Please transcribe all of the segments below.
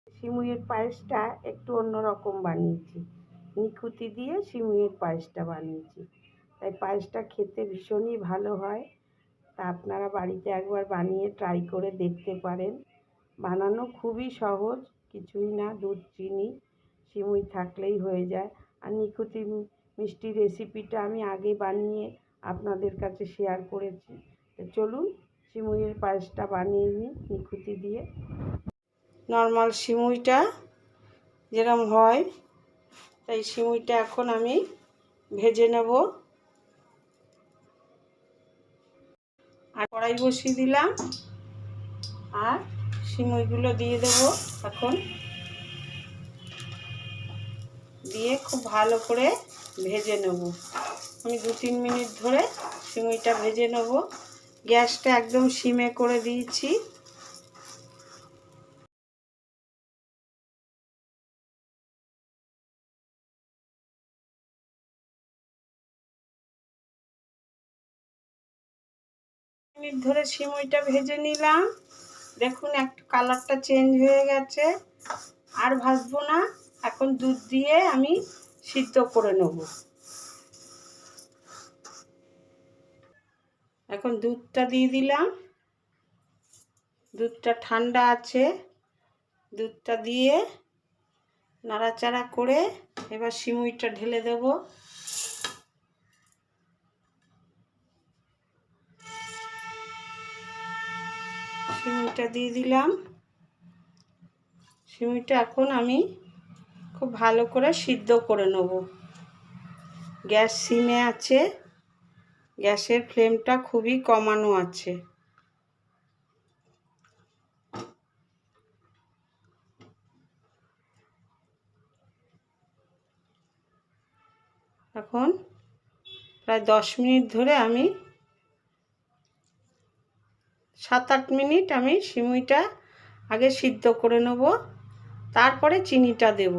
সিমুইয়ের পায়েসটা একটু অন্যরকম বানিয়েছি, নিখুঁতি দিয়ে সিমুইয়ের পায়েসটা বানিয়েছি। তাই পায়েসটা খেতে ভীষণই ভালো হয়। তা আপনারা বাড়িতে একবার বানিয়ে ট্রাই করে দেখতে পারেন। বানানো খুবই সহজ, কিছুই না, দুধ, চিনি, সিমুই থাকলেই হয়ে যায়। আর নিখুঁতি মিষ্টি রেসিপিটা আমি আগে বানিয়ে আপনাদের কাছে শেয়ার করেছি। তো চলুন সিমুইয়ের পায়েসটা বানিয়ে নিই নিখুঁতি দিয়ে। নর্মাল সিমুইটা যেরকম হয় তাই সিমুইটা এখন আমি ভেজে নেব। আর কড়াই বসিয়ে দিলাম আর সিমুইগুলো দিয়ে দেব। এখন দিয়ে খুব ভালো করে ভেজে নেব। আমি 2-3 মিনিট ধরে সিমুইটা ভেজে নেব। গ্যাসটা একদম সিমে করে দিয়েছি। মিনিট ধরে সিমুইটা ভেজে নিলাম। দেখুন একটু কালারটা চেঞ্জ হয়ে গেছে। আর ভাজবো না, এখন দুধ দিয়ে আমি সিদ্ধ করে নেব। এখন দুধটা দিয়ে দিলাম। দুধটা ঠান্ডা আছে। দুধটা দিয়ে নাড়াচাড়া করে এবার সিমুইটা ঢেলে দেব। সিমুইটা দিয়ে দিলাম। সিমুইটা এখন আমি খুব ভালো করে সিদ্ধ করে নেব। গ্যাস সিমে আছে, গ্যাসের ফ্লেমটা খুবই কমানো আছে। এখন প্রায় 10 মিনিট ধরে আমি 7-8 মিনিট আমি সিমুইটা আগে সিদ্ধ করে নেব, তারপরে চিনিটা দেব।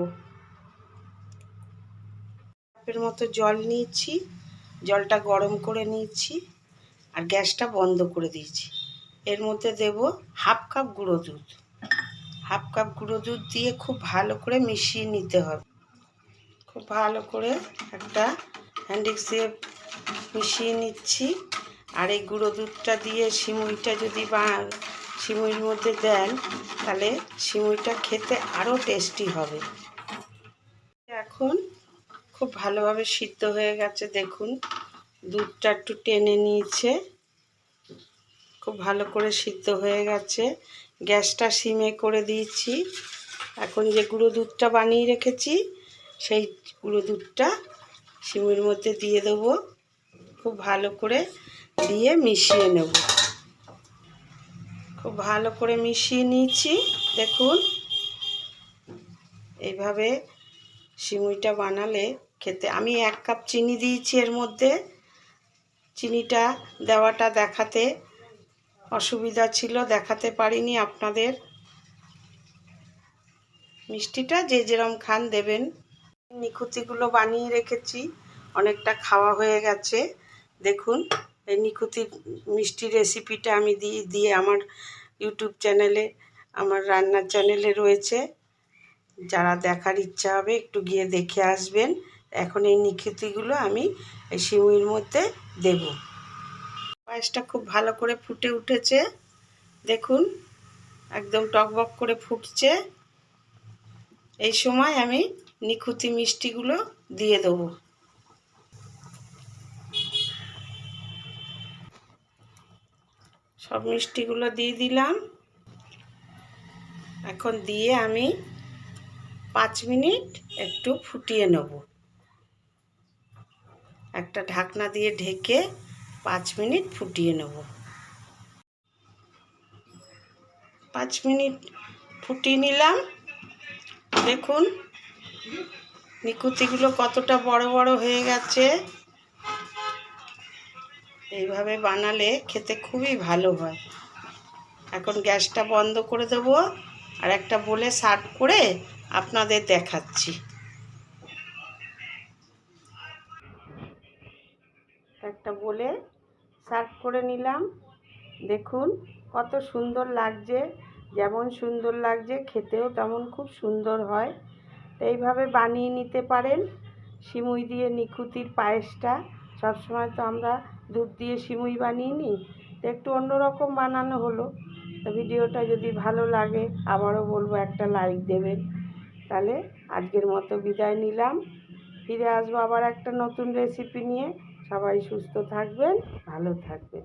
কাপের মতো জল নিয়েছি, জলটা গরম করে নিয়েছি আর গ্যাসটা বন্ধ করে দিয়েছি। এর মধ্যে দেব হাফ কাপ গুঁড়ো দুধ। হাফ কাপ গুঁড়ো দুধ দিয়ে খুব ভালো করে মিশিয়ে নিতে হবে। খুব ভালো করে একটা হ্যান্ড দিয়ে মিশিয়ে নিচ্ছি। আর এই গুঁড়ো দুধটা দিয়ে সিমুইটা যদি সিমুইর মধ্যে দেন তাহলে সিমুইটা খেতে আরও টেস্টি হবে। এখন খুব ভালোভাবে সিদ্ধ হয়ে গেছে। দেখুন দুধটা একটু টেনে নিয়েছে, খুব ভালো করে সিদ্ধ হয়ে গেছে। গ্যাসটা সিমে করে দিয়েছি। এখন যে গুঁড়ো দুধটা বানিয়ে রেখেছি সেই গুঁড়ো দুধটা সিমুইর মধ্যে দিয়ে দেবো। খুব ভালো করে দিয়ে মিশিয়ে নেব। খুব ভালো করে মিশিয়ে নিয়েছি। দেখুন এইভাবে সিমুইটা বানালে খেতে, আমি 1 কাপ চিনি দিয়েছি এর মধ্যে। চিনিটা দেওয়াটা দেখাতে অসুবিধা ছিল, দেখাতে পারিনি আপনাদের। মিষ্টিটা যে যেরকম খান দেবেন। নিখুঁতিগুলো বানিয়ে রেখেছি, অনেকটা খাওয়া হয়ে গেছে। দেখুন এই নিখুঁতি মিষ্টি রেসিপিটা আমি দিয়ে আমার ইউটিউব চ্যানেলে, আমার রান্নার চ্যানেলে রয়েছে। যারা দেখার ইচ্ছা হবে একটু গিয়ে দেখে আসবেন। এখন এই নিখুঁতিগুলো আমি এই সিমুইর মধ্যে দেব। পায়েসটা খুব ভালো করে ফুটে উঠেছে। দেখুন একদম টকবক করে ফুটছে। এই সময় আমি নিখুঁতি মিষ্টিগুলো দিয়ে দেবো। সব মিষ্টিগুলো দিয়ে দিলাম। এখন দিয়ে আমি 5 মিনিট একটু ফুটিয়ে নেব। একটা ঢাকনা দিয়ে ঢেকে 5 মিনিট ফুটিয়ে নেব। 5 মিনিট ফুটিয়ে নিলাম। দেখুন নিখুঁতিগুলো কতটা বড় বড় হয়ে গেছে। এইভাবে বানালে খেতে খুবই ভালো হয়। এখন গ্যাসটা বন্ধ করে দেবো আর একটা বলে সার্ভ করে আপনাদের দেখাচ্ছি। একটা বলে সার্ভ করে নিলাম। দেখুন কত সুন্দর লাগছে, যেমন সুন্দর লাগছে খেতেও তেমন খুব সুন্দর হয়। তো এইভাবে বানিয়ে নিতে পারেন সিমুই দিয়ে নিখুতির পায়েসটা। সবসময় তো আমরা দুধ দিয়ে সিমুই বানিয়ে নিই, তো একটু অন্যরকম বানানো হলো। তো ভিডিওটা যদি ভালো লাগে আবারও বলবো একটা লাইক দেবেন। তাহলে আজকের মতো বিদায় নিলাম, ফিরে আসবো আবার একটা নতুন রেসিপি নিয়ে। সবাই সুস্থ থাকবেন, ভালো থাকবেন।